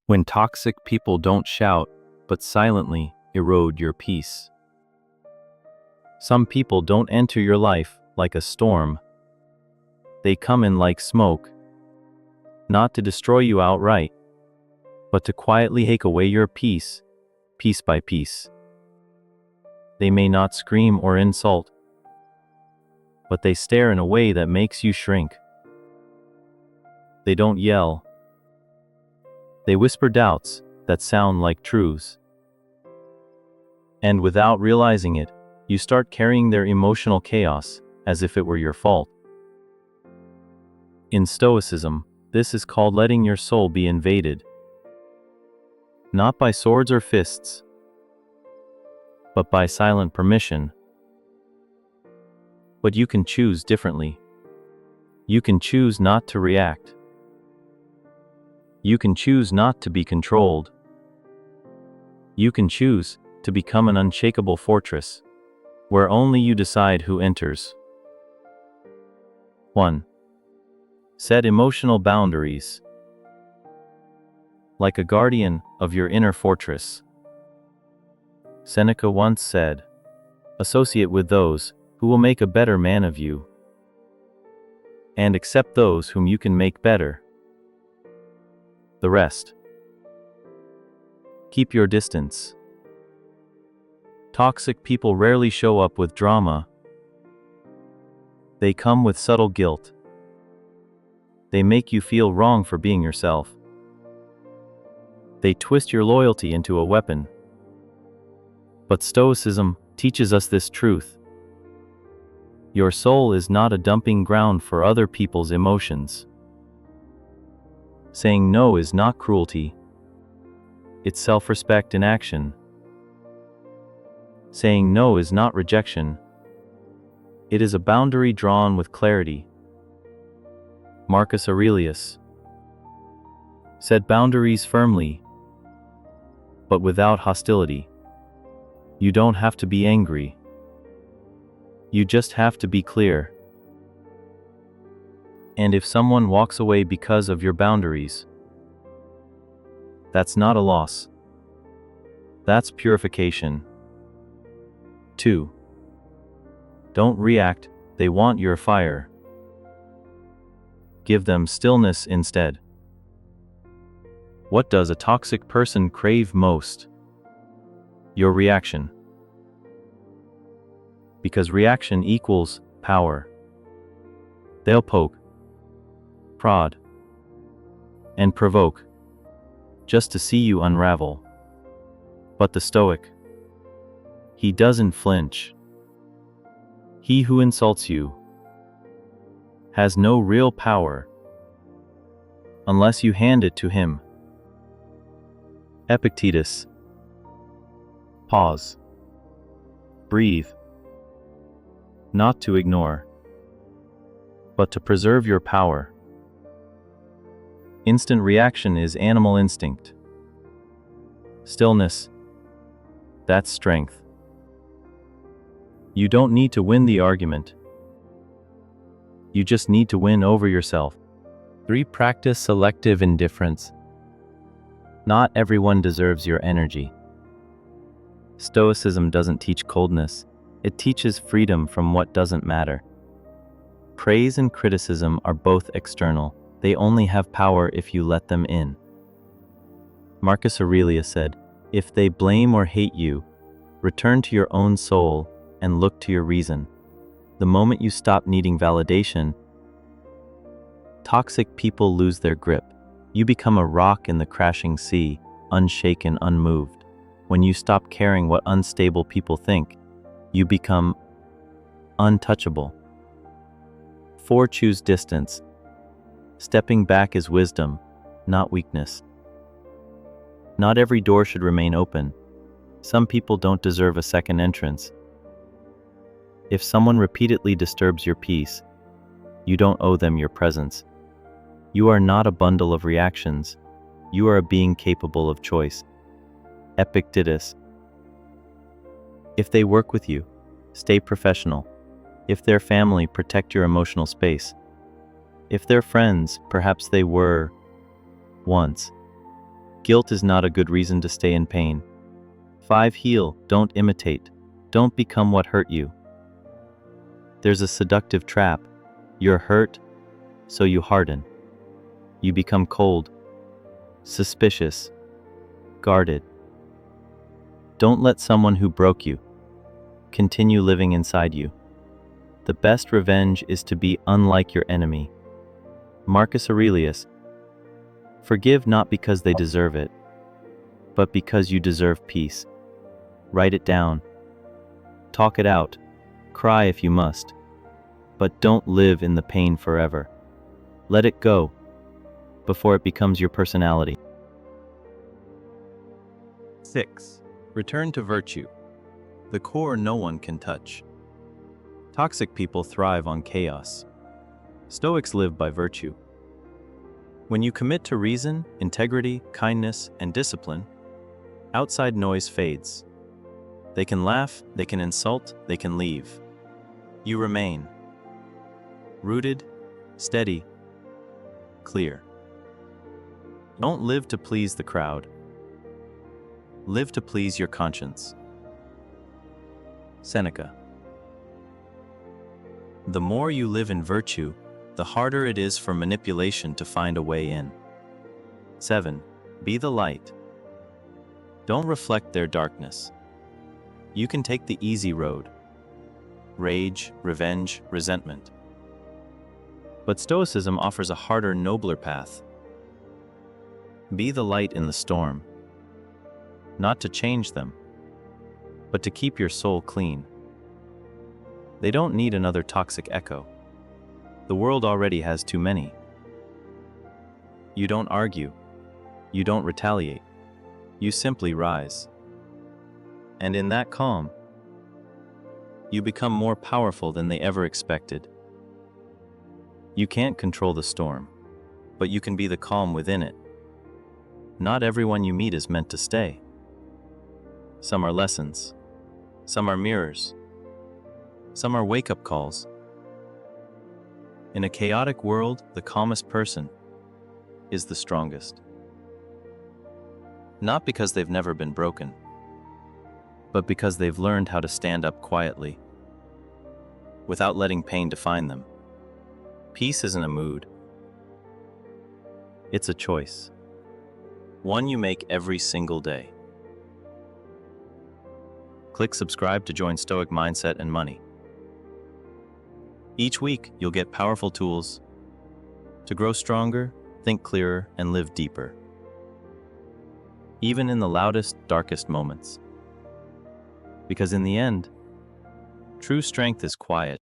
When toxic people don't shout, but silently erode your peace. Some people don't enter your life like a storm. They come in like smoke, not to destroy you outright, but to quietly take away your peace, piece by piece. They may not scream or insult, but they stare in a way that makes you shrink. They don't yell. They whisper doubts that sound like truths. And without realizing it, you start carrying their emotional chaos as if it were your fault. In Stoicism, this is called letting your soul be invaded. Not by swords or fists, but by silent permission. But you can choose differently. You can choose not to react. You can choose not to be controlled. You can choose to become an unshakable fortress, where only you decide who enters. 1. Set emotional boundaries. Like a guardian of your inner fortress. Seneca once said, "Associate with those who will make a better man of you, and accept those whom you can make better. The rest. Keep your distance." Toxic people rarely show up with drama. They come with subtle guilt. They make you feel wrong for being yourself. They twist your loyalty into a weapon. But Stoicism teaches us this truth. Your soul is not a dumping ground for other people's emotions. Saying no is not cruelty. It's self-respect in action. Saying no is not rejection. It is a boundary drawn with clarity. Marcus Aurelius set boundaries firmly, but without hostility. You don't have to be angry. You just have to be clear. And if someone walks away because of your boundaries, that's not a loss. That's purification. 2. Don't react, they want your fire. Give them stillness instead. What does a toxic person crave most? Your reaction. Because reaction equals power. They'll poke, prod, and provoke, just to see you unravel. But the Stoic, he doesn't flinch. He who insults you has no real power unless you hand it to him. Epictetus. Pause. Breathe. Not to ignore, but to preserve your power. Instant reaction is animal instinct. Stillness, that's strength. You don't need to win the argument. You just need to win over yourself. 3. Practice selective indifference. Not everyone deserves your energy. Stoicism doesn't teach coldness. It teaches freedom from what doesn't matter. Praise and criticism are both external. They only have power if you let them in. Marcus Aurelius said, "If they blame or hate you, return to your own soul and look to your reason." The moment you stop needing validation, toxic people lose their grip. You become a rock in the crashing sea, unshaken, unmoved. When you stop caring what unstable people think, you become untouchable. 4. Choose distance. Stepping back is wisdom, not weakness. Not every door should remain open. Some people don't deserve a second entrance. If someone repeatedly disturbs your peace, you don't owe them your presence. You are not a bundle of reactions. You are a being capable of choice. Epictetus. If they work with you, stay professional. If they're family, protect your emotional space. If they're friends, perhaps they were once. Guilt is not a good reason to stay in pain. 5. Heal, don't imitate. Don't become what hurt you. There's a seductive trap. You're hurt, so you harden. You become cold, suspicious, guarded. Don't let someone who broke you continue living inside you. The best revenge is to be unlike your enemy. Marcus Aurelius. Forgive not because they deserve it, but because you deserve peace. Write it down. Talk it out. Cry if you must. But don't live in the pain forever. Let it go before it becomes your personality. 6. Return to virtue. The core no one can touch. Toxic people thrive on chaos. Stoics live by virtue. When you commit to reason, integrity, kindness, and discipline, outside noise fades. They can laugh, they can insult, they can leave. You remain. Rooted, steady, clear. Don't live to please the crowd. Live to please your conscience. Seneca. The more you live in virtue, the harder it is for manipulation to find a way in. 7. Be the light. Don't reflect their darkness. You can take the easy road. Rage, revenge, resentment. But Stoicism offers a harder, nobler path. Be the light in the storm. Not to change them, but to keep your soul clean. They don't need another toxic echo. The world already has too many. You don't argue. You don't retaliate. You simply rise. And in that calm, you become more powerful than they ever expected. You can't control the storm, but you can be the calm within it. Not everyone you meet is meant to stay. Some are lessons. Some are mirrors. Some are wake-up calls. In a chaotic world, the calmest person is the strongest. Not because they've never been broken, but because they've learned how to stand up quietly, without letting pain define them. Peace isn't a mood. It's a choice. One you make every single day. Click subscribe to join Stoic Mindset and Money. Each week, you'll get powerful tools to grow stronger, think clearer, and live deeper. Even in the loudest, darkest moments. Because in the end, true strength is quiet.